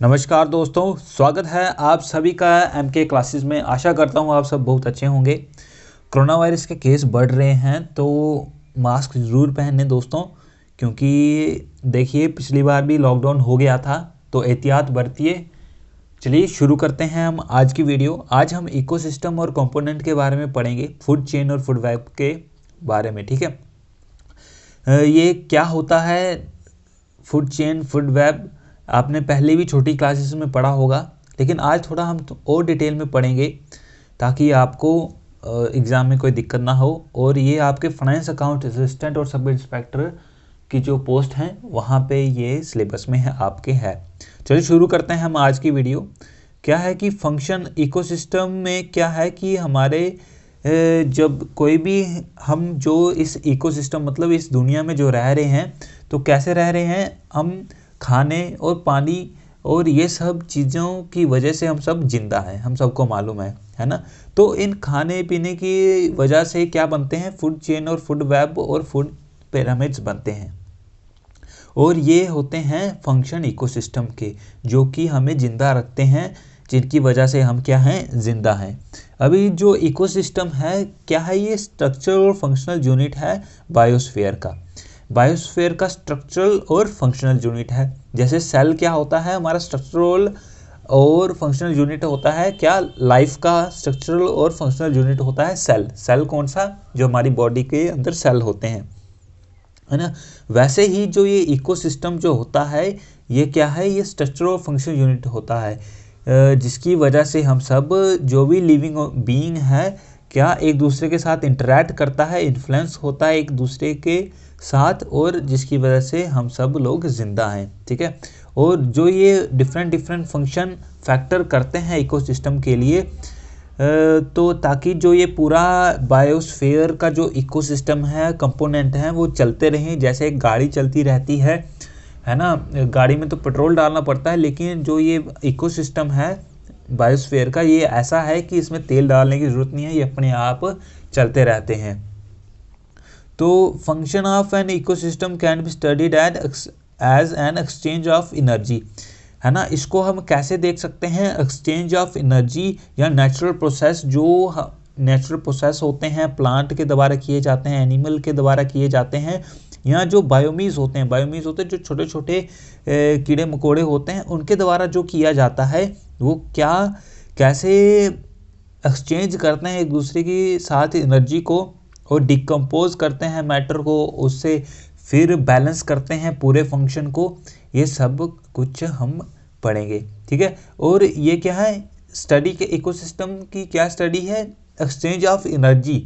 नमस्कार दोस्तों, स्वागत है आप सभी का एमके क्लासेस में। आशा करता हूँ आप सब बहुत अच्छे होंगे। कोरोना वायरस के केस बढ़ रहे हैं तो मास्क ज़रूर पहने दोस्तों, क्योंकि देखिए पिछली बार भी लॉकडाउन हो गया था, तो एहतियात बरतिए। चलिए शुरू करते हैं हम आज की वीडियो। आज हम इकोसिस्टम और कंपोनेंट के बारे में पढ़ेंगे, फूड चेन और फूड वेब के बारे में। ठीक है, ये क्या होता है फूड चेन फूड वेब, आपने पहले भी छोटी क्लासेस में पढ़ा होगा, लेकिन आज थोड़ा हम और डिटेल में पढ़ेंगे ताकि आपको एग्ज़ाम में कोई दिक्कत ना हो। और ये आपके फाइनेंस अकाउंट असिस्टेंट और सब इंस्पेक्टर की जो पोस्ट हैं वहाँ पे ये सिलेबस में है आपके है। चलिए शुरू करते हैं हम आज की वीडियो। क्या है कि फंक्शन इकोसिस्टम में क्या है कि हमारे जब कोई भी हम जो इस इकोसिस्टम मतलब इस दुनिया में जो रह रहे हैं तो कैसे रह रहे हैं, हम खाने और पानी और ये सब चीज़ों की वजह से हम सब जिंदा हैं, हम सबको मालूम है ना। तो इन खाने पीने की वजह से क्या बनते हैं, फूड चेन और फूड वेब और फूड पिरामिड्स बनते हैं। और ये होते हैं फंक्शन इकोसिस्टम के, जो कि हमें जिंदा रखते हैं, जिनकी वजह से हम क्या हैं, जिंदा हैं। अभी जो इकोसिस्टम है क्या है, ये स्ट्रक्चरल और फंक्शनल यूनिट है बायोस्फीयर का। बायोस्फीयर का स्ट्रक्चरल और फंक्शनल यूनिट है। जैसे सेल क्या होता है, हमारा स्ट्रक्चरल और फंक्शनल यूनिट होता है क्या, लाइफ का स्ट्रक्चरल और फंक्शनल यूनिट होता है सेल। सेल कौन सा, जो हमारी बॉडी के अंदर सेल होते हैं, है ना। वैसे ही जो ये इकोसिस्टम जो होता है ये क्या है, ये स्ट्रक्चरल और फंक्शनल यूनिट होता है, जिसकी वजह से हम सब जो भी लिविंग बीइंग है क्या एक दूसरे के साथ इंटरेक्ट करता है, इन्फ्लुएंस होता है एक दूसरे के साथ, और जिसकी वजह से हम सब लोग जिंदा हैं। ठीक है, और जो ये डिफरेंट डिफरेंट फंक्शन फैक्टर करते हैं इकोसिस्टम के लिए, तो ताकि जो ये पूरा बायोस्फीयर का जो इकोसिस्टम है, कंपोनेंट हैं, वो चलते रहें। जैसे एक गाड़ी चलती रहती है ना, गाड़ी में तो पेट्रोल डालना पड़ता है, लेकिन जो ये इकोसिस्टम है बायोस्फीयर का, ये ऐसा है कि इसमें तेल डालने की ज़रूरत नहीं है, ये अपने आप चलते रहते हैं। तो function of an ecosystem can be studied as an exchange of energy, है ना। इसको हम कैसे देख सकते हैं, एक्सचेंज ऑफ एनर्जी या नेचुरल प्रोसेस, जो नेचुरल प्रोसेस होते हैं प्लांट के द्वारा किए जाते हैं, एनिमल के द्वारा किए जाते हैं, या जो बायोमीज होते हैं, जो छोटे छोटे कीड़े मकोड़े होते हैं, उनके द्वारा जो किया जाता है, वो क्या कैसे एक्सचेंज करते हैं एक दूसरे के साथ एनर्जी को, और डिकम्पोज करते हैं मैटर को, उससे फिर बैलेंस करते हैं पूरे फंक्शन को। ये सब कुछ हम पढ़ेंगे। ठीक है, और ये क्या है, स्टडी के इकोसिस्टम की क्या स्टडी है, एक्सचेंज ऑफ एनर्जी।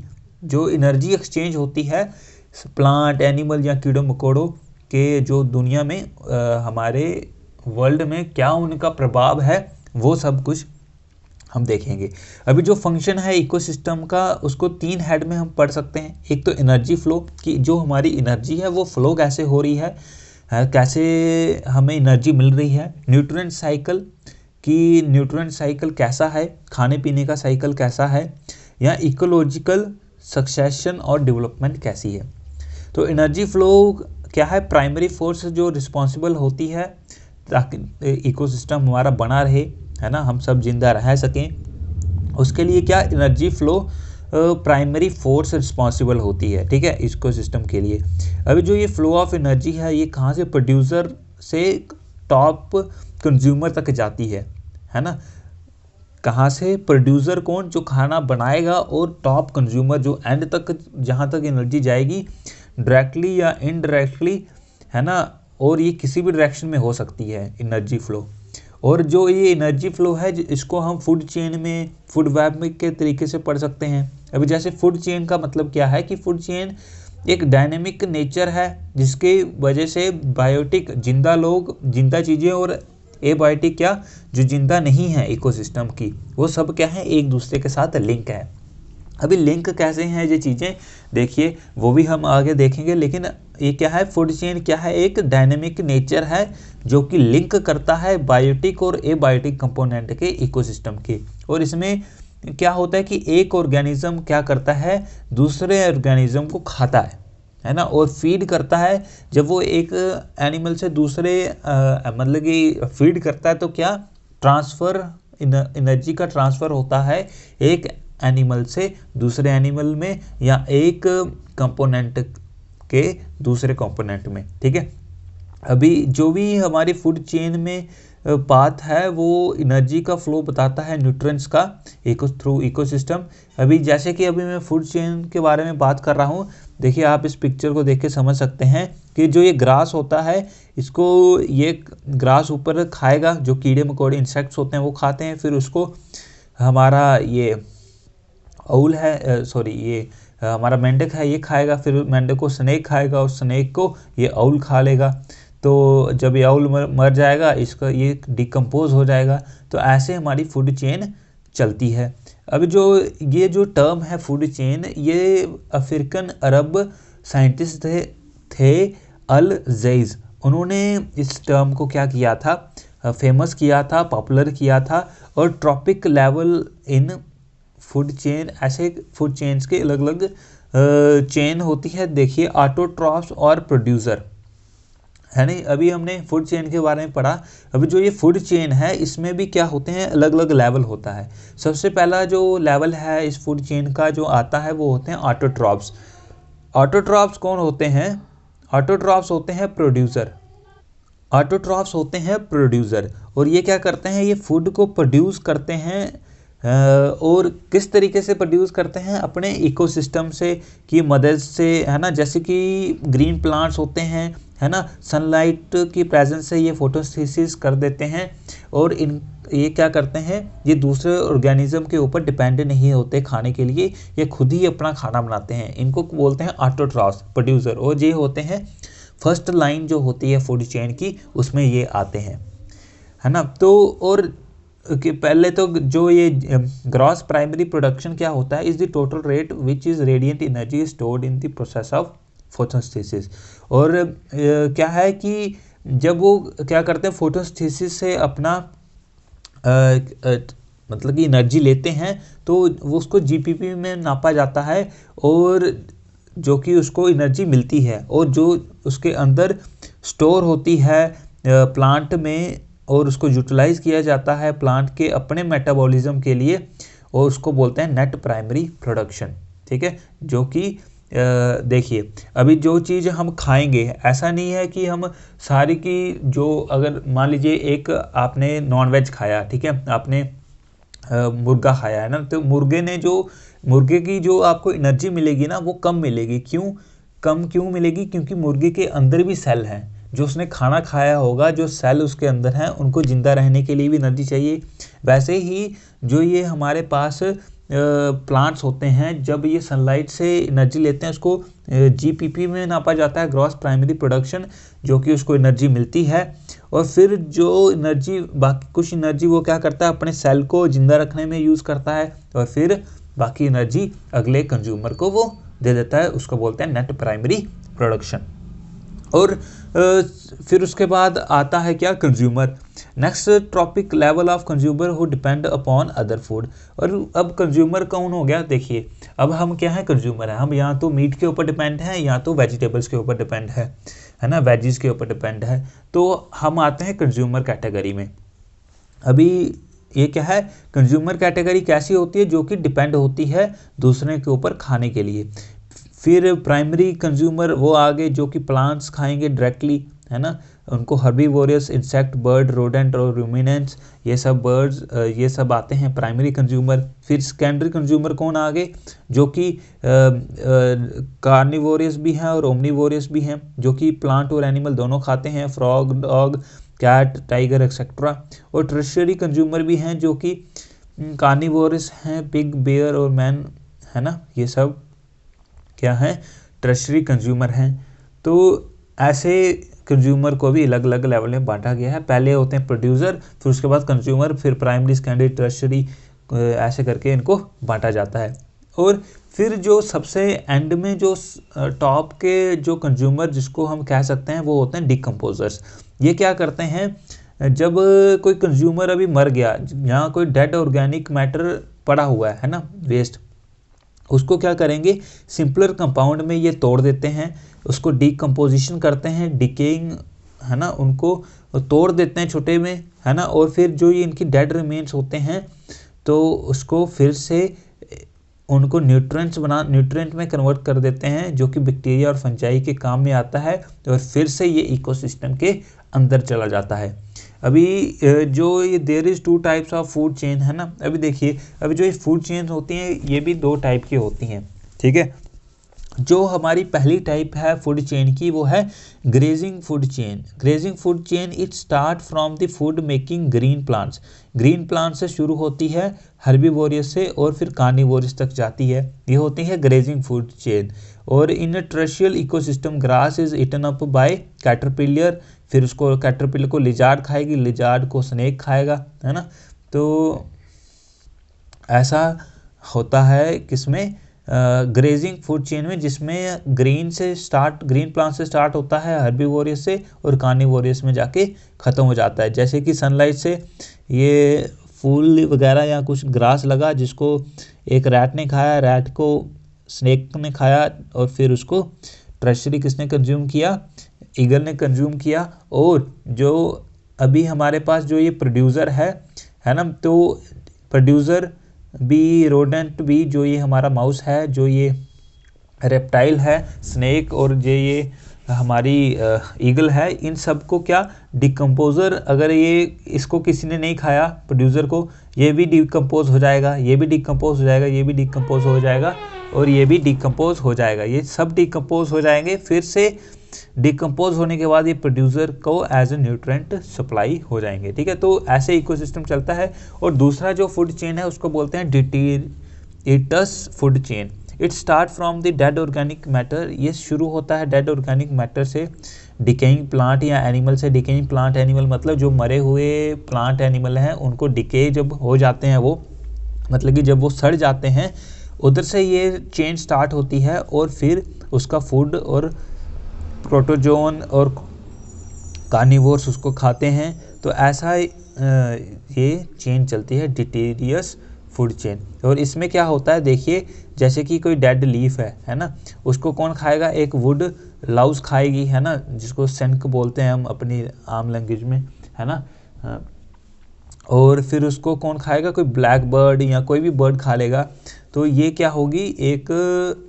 जो एनर्जी एक्सचेंज होती है प्लांट, एनिमल या कीड़ों मकोड़ों के, जो दुनिया में हमारे वर्ल्ड में क्या उनका प्रभाव है, वो सब कुछ हम देखेंगे। अभी जो फंक्शन है इकोसिस्टम का, उसको 3 हेड में हम पढ़ सकते हैं। एक तो एनर्जी फ्लो, कि जो हमारी एनर्जी है वो फ्लो कैसे हो रही है, कैसे हमें एनर्जी मिल रही है। न्यूट्रिएंट साइकिल, कि न्यूट्रिएंट साइकिल कैसा है, खाने पीने का साइकिल कैसा है, या इकोलॉजिकल सक्सेशन और डेवलपमेंट कैसी है। तो एनर्जी फ्लो क्या है, प्राइमरी फोर्स जो रिस्पॉन्सिबल होती है ताकि इकोसिस्टम हमारा बना रहे, है ना, हम सब जिंदा रह सकें। उसके लिए क्या, energy flow primary force responsible होती है। ठीक है, इकोसिस्टम के लिए। अभी जो ये फ्लो ऑफ एनर्जी है, ये कहाँ से, प्रोड्यूसर से टॉप कंज्यूमर तक जाती है ना। कहाँ से, प्रोड्यूसर कौन, जो खाना बनाएगा, और टॉप कंज्यूमर जो एंड तक, जहाँ तक एनर्जी जाएगी, डायरेक्टली या इनडायरेक्टली, है ना। और ये किसी भी डायरेक्शन में हो सकती है एनर्जी फ्लो। और जो ये एनर्जी फ्लो है, इसको हम फूड चेन में, फूड वेब में के तरीके से पढ़ सकते हैं। अभी जैसे फूड चेन का मतलब क्या है, कि फूड चेन एक डायनेमिक नेचर है, जिसके वजह से बायोटिक, जिंदा लोग, जिंदा चीज़ें, और एबायोटिक क्या, जो जिंदा नहीं है इकोसिस्टम की, वो सब क्या है, एक दूसरे के साथ लिंक है। अभी लिंक कैसे हैं ये चीज़ें, देखिए वो भी हम आगे देखेंगे। लेकिन ये क्या है, फूड चेन क्या है, एक डायनेमिक नेचर है जो कि लिंक करता है बायोटिक और एबायोटिक कंपोनेंट के इकोसिस्टम के। और इसमें क्या होता है कि एक ऑर्गेनिज्म क्या करता है, दूसरे ऑर्गेनिज्म को खाता है। है ना, और फीड करता है। जब वो एक एनिमल से दूसरे मतलब कि फीड करता है तो क्या ट्रांसफ़र एनर्जी का ट्रांसफ़र होता है एक एनिमल से दूसरे एनिमल में या एक कंपोनेंट के दूसरे कंपोनेंट में, ठीक है। अभी जो भी हमारी फूड चेन में पाथ है वो एनर्जी का फ्लो बताता है न्यूट्रिएंट्स का थ्रू इकोसिस्टम। अभी जैसे कि अभी मैं फूड चेन के बारे में बात कर रहा हूँ, देखिए आप इस पिक्चर को देख के समझ सकते हैं कि जो ये ग्रास होता है, इसको ये ग्रास ऊपर खाएगा, जो कीड़े मकोड़े इंसेक्ट्स होते हैं वो खाते हैं, फिर उसको हमारा ये औल है सॉरी ये हमारा मेंढक है ये खाएगा, फिर मेंढक को स्नेक खाएगा और स्नेक को ये औल खा लेगा। तो जब ये औल मर जाएगा, इसका ये डिकम्पोज हो जाएगा। तो ऐसे हमारी फूड चेन चलती है। अब ये जो टर्म है फूड चेन, ये अफ्रीकन अरब साइंटिस्ट थे अल जैज़, उन्होंने इस टर्म को क्या किया था, फेमस किया था, पॉपुलर किया था। और trophic level in food chain, ऐसे फूड चेन्स के अलग अलग चेन होती है। देखिए ऑटोट्रॉफ्स और प्रोड्यूसर है नहीं, अभी हमने फूड चेन के बारे में पढ़ा। अभी जो ये फूड चेन है इसमें भी क्या होते हैं, अलग अलग लेवल होता है। सबसे पहला जो लेवल है इस फूड चेन का जो आता है वो होते हैं ऑटोट्रॉफ्स। ऑटोट्रॉफ्स कौन होते हैं? ऑटोट्रॉफ्स होते हैं प्रोड्यूसर। ऑटोट्रॉफ्स होते हैं प्रोड्यूसर, और ये क्या करते हैं, ये फूड को प्रोड्यूस करते हैं। और किस तरीके से प्रोड्यूस करते हैं, अपने इकोसिस्टम से की मदद से, है ना। जैसे कि ग्रीन प्लांट्स होते हैं, है ना, सनलाइट की प्रेजेंस से ये फोटोसिंथेसिस कर देते हैं। और ये क्या करते हैं, ये दूसरे ऑर्गेनिज्म के ऊपर डिपेंड नहीं होते खाने के लिए, ये खुद ही अपना खाना बनाते हैं। इनको बोलते हैं ऑटोट्रॉफ्स, प्रोड्यूसर। और ये होते हैं फर्स्ट लाइन जो होती है फूड चेन की, उसमें ये आते हैं, है ना। तो और कि पहले तो जो ये ग्रॉस प्राइमरी प्रोडक्शन क्या होता है, is the total rate which is radiant energy stored in the process of photosynthesis. और क्या है कि जब वो क्या करते हैं, फोटोसिंथेसिस से अपना मतलब कि एनर्जी लेते हैं, तो वो उसको जीपीपी में नापा जाता है, और जो कि उसको एनर्जी मिलती है, और जो उसके अंदर स्टोर होती है प्लांट में, और उसको यूटिलाइज किया जाता है प्लांट के अपने मेटाबॉलिज्म के लिए, और उसको बोलते हैं नेट प्राइमरी प्रोडक्शन, ठीक है। जो कि देखिए अभी जो चीज़ हम खाएंगे, ऐसा नहीं है कि हम सारी की जो, अगर मान लीजिए एक आपने नॉनवेज खाया, ठीक है, आपने मुर्गा खाया है ना, तो मुर्गे की जो आपको एनर्जी मिलेगी ना, वो कम मिलेगी। कम क्यों मिलेगी? क्योंकि मुर्गे के अंदर भी सेल हैं, जो उसने खाना खाया होगा, जो सेल उसके अंदर हैं, उनको जिंदा रहने के लिए भी एनर्जी चाहिए। वैसे ही जो ये हमारे पास प्लांट्स होते हैं, जब ये सनलाइट से एनर्जी लेते हैं, उसको जीपीपी में नापा जाता है, ग्रॉस प्राइमरी प्रोडक्शन, जो कि उसको एनर्जी मिलती है। और फिर जो एनर्जी, बाकी कुछ एनर्जी वो क्या करता है, अपने सेल को जिंदा रखने में यूज़ करता है, और फिर बाकी एनर्जी अगले कंज्यूमर को वो दे देता है, उसको बोलते हैं नेट प्राइमरी प्रोडक्शन। और फिर उसके बाद आता है क्या, consumer. Next topic, level of consumer who depend upon other food. और अब कंज्यूमर कौन हो गया, देखिए अब हम क्या है, कंज्यूमर है। हम या तो मीट के ऊपर डिपेंड हैं, या तो वेजिटेबल्स के ऊपर डिपेंड है ना, वेजिस के ऊपर डिपेंड है। तो हम आते हैं कंज्यूमर कैटेगरी में। अभी ये क्या है, कंज्यूमर कैटेगरी कैसी होती है, जो कि डिपेंड होती है दूसरे के ऊपर खाने के लिए। फिर प्राइमरी कंज्यूमर वो आगे, जो कि प्लांट्स खाएंगे डायरेक्टली, है ना, उनको हर्बीवोरस, इंसेक्ट, बर्ड, रोडेंट और रूमिनेंट्स, ये सब बर्ड्स, ये सब आते हैं प्राइमरी कंज्यूमर। फिर सेकेंडरी कंज्यूमर कौन आगे, जो कि कार्निवोरस भी हैं और ओमनिवोरस भी हैं, जो कि प्लांट और एनिमल दोनों खाते हैं, frog, dog, cat, tiger etcetera. और टर्शियरी कंज्यूमर भी हैं, जो कि कार्निवोरस हैं, पिग, बेयर और मैन, है ना, ये सब क्या है, टर्शियरी कंज्यूमर हैं। तो ऐसे कंज्यूमर को भी अलग अलग लेवल में बांटा गया है। पहले होते हैं प्रोड्यूसर, फिर उसके बाद कंज्यूमर, फिर प्राइमरी, सेकेंडरी, टर्शियरी, ऐसे करके इनको बांटा जाता है। और फिर जो सबसे एंड में जो टॉप के जो कंज्यूमर जिसको हम कह सकते हैं, वो होते हैं डिकम्पोजर्स। ये क्या करते हैं, जब कोई कंज्यूमर अभी मर गया, यहाँ कोई डेड ऑर्गेनिक मैटर पड़ा हुआ है ना, वेस्ट, उसको क्या करेंगे, सिंपलर कंपाउंड में ये तोड़ देते हैं, उसको डीकम्पोजिशन करते हैं, डिकेइंग है ना, उनको तोड़ देते हैं छोटे में है ना, और फिर जो ये इनकी डेड रिमेन्स होते हैं तो उसको फिर से उनको न्यूट्रिएंट में कन्वर्ट कर देते हैं, जो कि बैक्टीरिया और फंजाई के काम में आता है, और फिर से ये इकोसिस्टम के अंदर चला जाता है। अभी जो ये there is 2 types of food chain है ना, अभी देखिए अभी जो ये फूड चेन होती हैं ये भी 2 टाइप की होती हैं, ठीक है। जो हमारी पहली टाइप है फूड चेन की वो है grazing food chain. Grazing food chain it start from the food making green plants. Green plant से शुरू होती है हर्बीवोरियस से और फिर कार्निवोरियस तक जाती है, ये होती है ग्रेजिंग फूड चेन। और in a terrestrial ecosystem grass is eaten up by caterpillar, फिर उसको कैटरपिलर को लिजार्ड खाएगी, लिजार्ड को स्नेक खाएगा, है ना। तो ऐसा होता है किसमें, ग्रेजिंग फूड चेन में, जिसमें ग्रीन प्लांट से स्टार्ट होता है हर्बीवोरियस से और कार्निवोरियस में जाके ख़त्म हो जाता है। जैसे कि सनलाइट से ये फूल वगैरह या कुछ ग्रास लगा जिसको एक रैट ने खाया, रैट को स्नेक ने खाया और फिर उसको ट्रेशरी किसने कंज्यूम किया, ईगल ने कंज्यूम किया। और जो अभी हमारे पास जो ये प्रोड्यूसर है ना, तो प्रोड्यूसर भी, रोडेंट भी, जो ये हमारा माउस है, जो ये रेप्टाइल है स्नेक, और जो ये हमारी ईगल है, इन सब को क्या डिकम्पोजर, अगर ये इसको किसी ने नहीं खाया प्रोड्यूसर को, ये भी डिकम्पोज हो जाएगा, ये भी डिकम्पोज हो जाएगा, ये भी डिकम्पोज हो जाएगा और ये भी डिकम्पोज हो जाएगा, ये सब डिकम्पोज हो जाएंगे। फिर से डिकम्पोज होने के बाद ये प्रोड्यूसर को एज ए न्यूट्रेंट सप्लाई हो जाएंगे, ठीक है। तो ऐसे इकोसिस्टम चलता है। और दूसरा जो फूड चेन है उसको बोलते हैं detritus food chain. It start from the dead organic matter, ये शुरू होता है डेड ऑर्गेनिक मैटर से, डिकेइंग प्लांट या एनिमल से। डिकेइंग प्लांट एनिमल मतलब जो मरे हुए प्लांट एनिमल हैं उनको डिके जब हो जाते हैं, वो मतलब कि जब वो सड़ जाते हैं, उधर से ये चेन स्टार्ट होती है और फिर उसका फूड और प्रोटोजोन और कार्निवोर्स उसको खाते हैं। तो ऐसा ये चेन चलती है डिटेरियस फूड चेन। और इसमें क्या होता है देखिए, जैसे कि कोई डेड लीफ है ना, उसको कौन खाएगा, एक वुड लाउस खाएगी, है ना, जिसको सेंक बोलते हैं हम अपनी आम लैंग्वेज में, है ना। और फिर उसको कौन खाएगा, कोई ब्लैक बर्ड या कोई भी बर्ड खा लेगा। तो ये क्या होगी, एक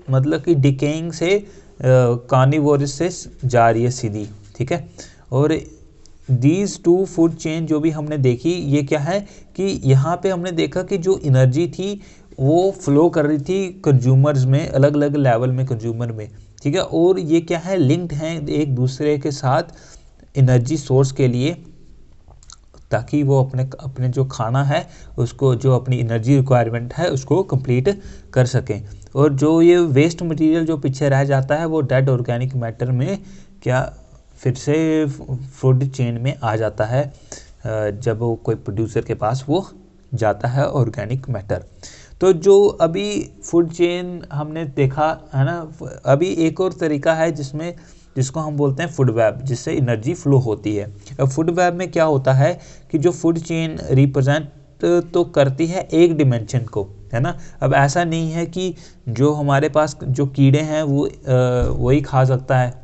मतलब कि डिकेइंग से कार्निवोरस से जा रही है सीधी, ठीक है। और दीज 2 फूड चेन जो भी हमने देखी, ये क्या है कि यहाँ पे हमने देखा कि जो एनर्जी थी वो फ्लो कर रही थी कंज्यूमर्स में, अलग अलग लेवल में कंज्यूमर में, ठीक है। और ये क्या है, लिंक्ड हैं एक दूसरे के साथ एनर्जी सोर्स के लिए, ताकि वो अपने जो खाना है उसको, जो अपनी एनर्जी रिक्वायरमेंट है उसको कंप्लीट कर सकें। और जो ये वेस्ट मटेरियल जो पीछे रह जाता है वो डेड ऑर्गेनिक मैटर में क्या फिर से फूड चेन में आ जाता है, जब वो कोई प्रोड्यूसर के पास वो जाता है ऑर्गेनिक मैटर। तो जो अभी फूड चेन हमने देखा है ना, अभी एक और तरीका है जिसको हम बोलते हैं फूड वेब, जिससे एनर्जी फ्लो होती है। अब फूड वेब में क्या होता है कि जो फूड चेन रिप्रेजेंट तो करती है एक डिमेंशन को, है ना। अब ऐसा नहीं है कि जो हमारे पास जो कीड़े हैं वो वही खा सकता है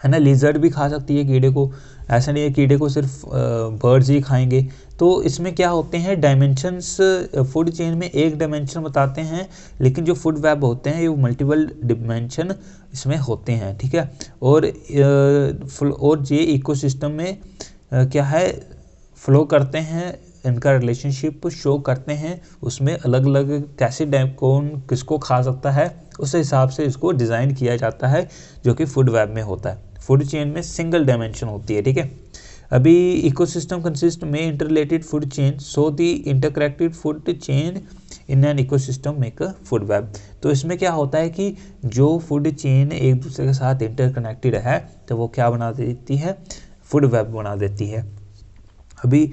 ना, लिजर्ड भी खा सकती है कीड़े को, ऐसा नहीं है कीड़े को सिर्फ बर्ड्स ही खाएंगे। तो इसमें क्या होते हैं डायमेंशंस, फूड चेन में एक डायमेंशन बताते हैं, लेकिन जो फूड वेब होते हैं ये मल्टीपल डिमेंशन इसमें होते हैं, ठीक है। और ये इकोसिस्टम में क्या है, फ्लो करते हैं, इनका रिलेशनशिप शो करते हैं, उसमें अलग अलग कैसे कौन किसको खा सकता है उस हिसाब से इसको डिज़ाइन किया जाता है, जो कि फूड वेब में होता है। फूड चेन में सिंगल डायमेंशन होती है, ठीक है। अभी इकोसिस्टम कंसिस्ट में interrelated food chain, so the interconnected food chain in an ecosystem make a food web. तो इसमें क्या होता है कि जो फूड चेन एक दूसरे के साथ इंटरकनेक्टेड है तो वो क्या बना देती है, फूड वेब बना देती है। अभी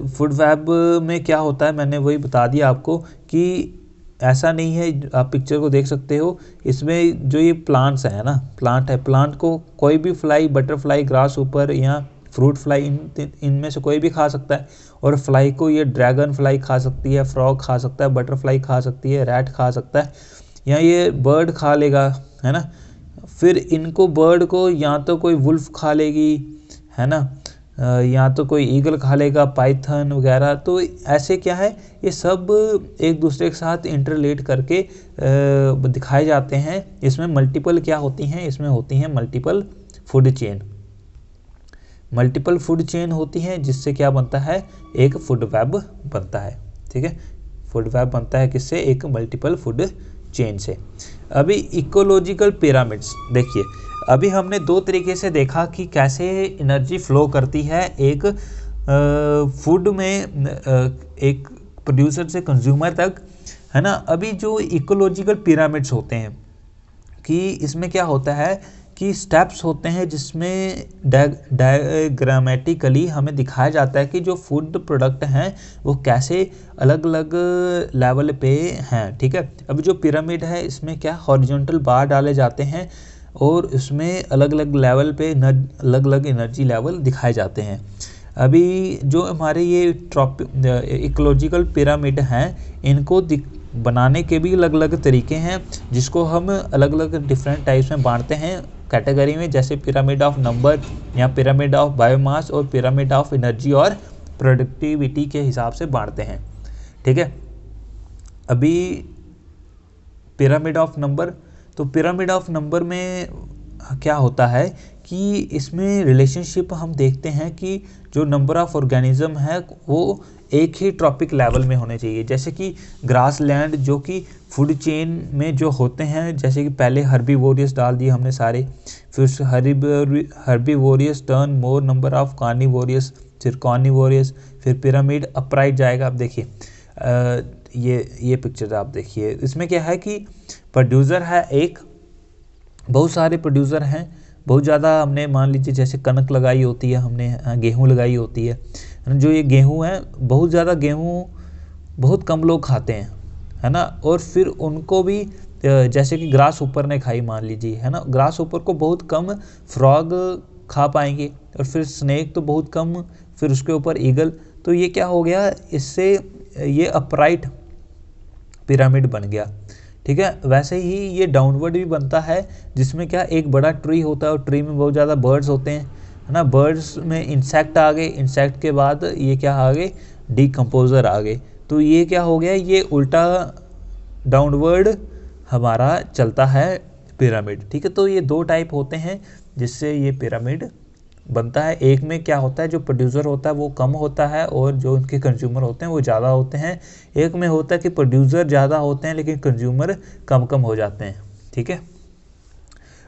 फूड वेब में क्या होता है, मैंने वही बता दिया आपको कि ऐसा नहीं है, आप पिक्चर को देख सकते हो, इसमें जो ये प्लांट्स है ना, प्लांट है, प्लांट को कोई भी फ्लाई, बटरफ्लाई, ग्रास ऊपर या फ्रूट फ्लाई इनमें से कोई भी खा सकता है। और फ्लाई को ये ड्रैगन फ्लाई खा सकती है, फ्रॉग खा सकता है, बटरफ्लाई खा सकती है, रैट खा सकता है, या ये बर्ड खा लेगा, है ना। फिर इनको बर्ड को या तो कोई वुल्फ खा लेगी, है ना, या तो कोई ईगल खा लेगा, पाइथन वगैरह। तो ऐसे क्या है, ये सब एक दूसरे के साथ इंटरलेट करके दिखाए जाते हैं। इसमें मल्टीपल क्या होती हैं, इसमें होती हैं multiple food chain. Multiple food chain होती है जिससे क्या बनता है, एक फूड वेब बनता है। ठीक है, फूड वेब बनता है किससे, एक मल्टीपल फूड चेन से। अभी इकोलॉजिकल पिरामिड्स देखिए, अभी हमने दो तरीके से देखा कि कैसे एनर्जी फ्लो करती है एक फूड में, एक प्रोड्यूसर से कंज्यूमर तक, है ना। अभी जो इकोलॉजिकल पिरामिड्स होते हैं कि इसमें क्या होता है कि स्टेप्स होते हैं जिसमें डायग्रामेटिकली हमें दिखाया जाता है कि जो फूड प्रोडक्ट हैं वो कैसे अलग अलग लेवल पे हैं। ठीक है, अभी जो पिरामिड है इसमें क्या हॉरिजॉन्टल बार डाले जाते हैं और इसमें अलग अलग लेवल पे अलग अलग एनर्जी लेवल दिखाए जाते हैं। अभी जो हमारे ये इकोलॉजिकल पिरामिड हैं इनको बनाने के भी अलग अलग तरीके हैं, जिसको हम अलग अलग डिफरेंट टाइप्स में बांटते हैं कैटेगरी में, जैसे पिरामिड ऑफ नंबर या पिरामिड ऑफ बायोमास और पिरामिड ऑफ एनर्जी और प्रोडक्टिविटी के हिसाब से बांटते हैं। ठीक है, अभी पिरामिड ऑफ नंबर, तो पिरामिड ऑफ नंबर में क्या होता है कि इसमें रिलेशनशिप हम देखते हैं कि जो नंबर ऑफ ऑर्गेनिज्म है वो एक ही ट्रॉपिक लेवल में होने चाहिए। जैसे कि ग्रास लैंड जो कि फूड चेन में जो होते हैं, जैसे कि पहले हर्बीवोरियस डाल दिए हमने सारे, फिर herbivorous turn more number of carnivorous, फिर कार्निवोरियस, फिर पिरामिड अपराइट जाएगा। आप देखिए ये पिक्चर आप देखिए, इसमें क्या है कि प्रोड्यूसर है एक, बहुत सारे प्रोड्यूसर हैं, बहुत ज़्यादा हमने मान लीजिए जैसे कनक लगाई होती है, हमने गेहूँ लगाई होती है। जो ये गेहूँ है, बहुत ज़्यादा गेहूँ बहुत कम लोग खाते हैं, है ना। और फिर उनको भी जैसे कि ग्रास ऊपर ने खाई मान लीजिए, है ना, ग्रास ऊपर को बहुत कम फ्रॉग खा पाएंगे, और फिर स्नेक तो बहुत कम, फिर उसके ऊपर ईगल। तो ये क्या हो गया, इससे ये अपराइट पिरामिड बन गया। ठीक है, वैसे ही ये डाउनवर्ड भी बनता है, जिसमें क्या एक बड़ा ट्री होता है और ट्री में बहुत ज़्यादा बर्ड्स होते हैं, है ना। बर्ड्स में इंसेक्ट आ गए, इंसेक्ट के बाद ये क्या आ गए, डिकम्पोजर आ गए। तो ये क्या हो गया, ये उल्टा डाउनवर्ड हमारा चलता है पिरामिड। ठीक है, तो ये दो टाइप होते हैं जिससे ये पिरामिड बनता है। एक में क्या होता है, जो प्रोड्यूसर होता है वो कम होता है और जो उनके कंज्यूमर होते हैं वो ज़्यादा होते हैं। एक में होता है कि प्रोड्यूसर ज़्यादा होते हैं लेकिन कंज्यूमर कम कम हो जाते हैं। ठीक है,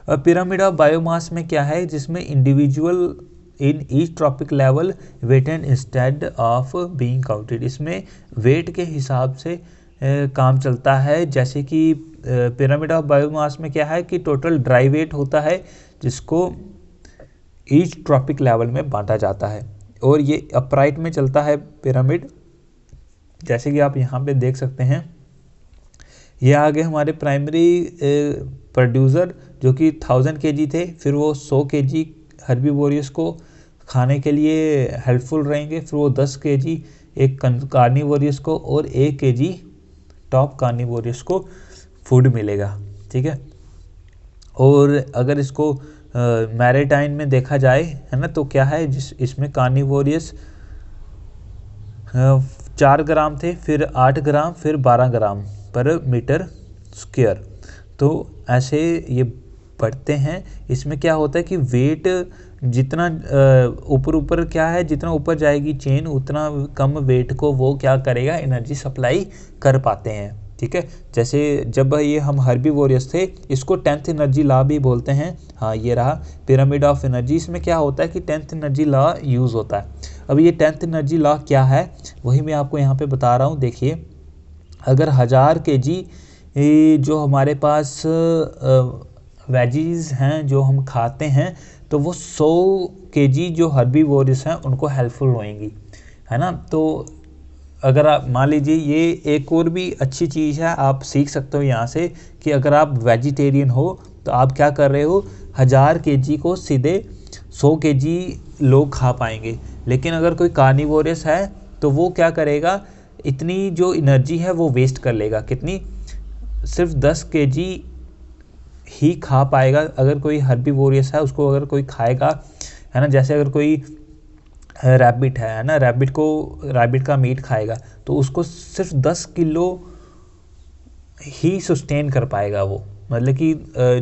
और पिरामिड ऑफ बायोमास में क्या है, जिसमें individual in each trophic level weighted instead of being counted, इसमें वेट के हिसाब से काम चलता है। जैसे कि पिरामिड ऑफ बायोमास में क्या है कि टोटल ड्राई वेट होता है जिसको ईच ट्रॉपिक लेवल में बांटा जाता है, और ये अपराइट में चलता है पिरामिड। जैसे कि आप यहाँ पे देख सकते हैं, ये आगे हमारे प्राइमरी प्रोड्यूसर जो कि 1000 kg थे, फिर वो 100 kg हर्बीवोरियस को खाने के लिए हेल्पफुल रहेंगे, फिर वो 10 kg एक कार्निवोरियस को और 1 kg टॉप कार्निवोरियस को फूड मिलेगा। ठीक है, और अगर इसको मैरीटाइन में देखा जाए, है ना, तो क्या है, इसमें कार्निवोरियस 4 ग्राम थे, फिर 8 ग्राम, फिर 12 ग्राम पर मीटर स्क्वायर। तो ऐसे ये बढ़ते हैं। इसमें क्या होता है कि वेट जितना ऊपर क्या है, जितना ऊपर जाएगी चेन उतना कम वेट को वो क्या करेगा, एनर्जी सप्लाई कर पाते हैं। ठीक है, जैसे जब ये हम हर्बीवोरियस थे, इसको 10th एनर्जी लॉ भी बोलते हैं। हाँ, ये रहा पिरामिड ऑफ एनर्जी। इसमें क्या होता है कि 10th एनर्जी लॉ यूज़ होता है। अब ये 10th एनर्जी लॉ क्या है वही मैं आपको यहाँ पे बता रहा हूँ। देखिए, अगर 1000 kg जो हमारे पास वेजीज हैं जो हम खाते हैं, तो वो 100 kg जो हर्बीवोरस हैं उनको हेल्पफुल होएंगी, है ना। तो अगर आप मान लीजिए, ये एक और भी अच्छी चीज़ है, आप सीख सकते हो यहाँ से कि अगर आप वेजिटेरियन हो तो आप क्या कर रहे हो, 1000 kg को सीधे 100 kg लोग खा पाएंगे। लेकिन अगर कोई कार्निवोरस है तो वो क्या करेगा, इतनी जो एनर्जी है वो वेस्ट कर लेगा। कितनी? सिर्फ 10 kg ही खा पाएगा। अगर कोई हर्बीवोरस है, उसको अगर कोई खाएगा, है ना, जैसे अगर कोई रैबिट है ना, रैबिट का मीट खाएगा तो उसको सिर्फ 10 किलो ही सस्टेन कर पाएगा वो। मतलब कि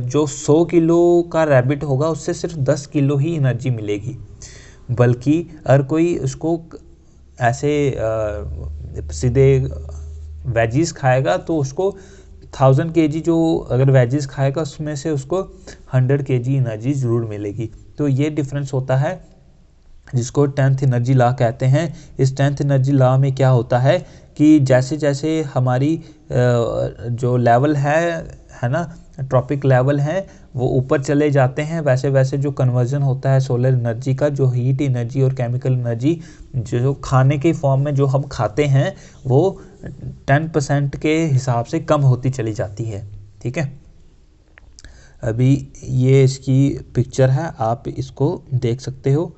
जो 100 किलो का रैबिट होगा उससे सिर्फ 10 किलो ही एनर्जी मिलेगी। बल्कि अगर कोई उसको ऐसे सीधे वेजीज खाएगा तो उसको 1000 kg, जो अगर वेजीज खाएगा उसमें से उसको 100 kg एनर्जी ज़रूर मिलेगी। तो ये डिफरेंस होता है जिसको 10th एनर्जी लॉ कहते हैं। इस 10th एनर्जी लॉ में क्या होता है कि जैसे जैसे हमारी जो लेवल है ना, ट्रॉपिक लेवल है, वो ऊपर चले जाते हैं, वैसे वैसे जो कन्वर्जन होता है सोलर एनर्जी का, जो हीट एनर्जी और केमिकल एनर्जी जो खाने के फॉर्म में जो हम खाते हैं वो 10% के हिसाब से कम होती चली जाती है। ठीक है, अभी ये इसकी पिक्चर है, आप इसको देख सकते हो।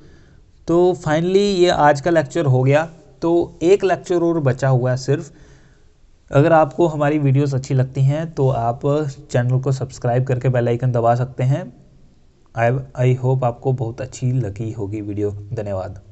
तो फाइनली ये आज का लेक्चर हो गया। तो एक लेक्चर और बचा हुआ है सिर्फ। अगर आपको हमारी वीडियोस अच्छी लगती हैं तो आप चैनल को सब्सक्राइब करके बेल आइकन दबा सकते हैं। आई होप आपको बहुत अच्छी लगी होगी वीडियो। धन्यवाद।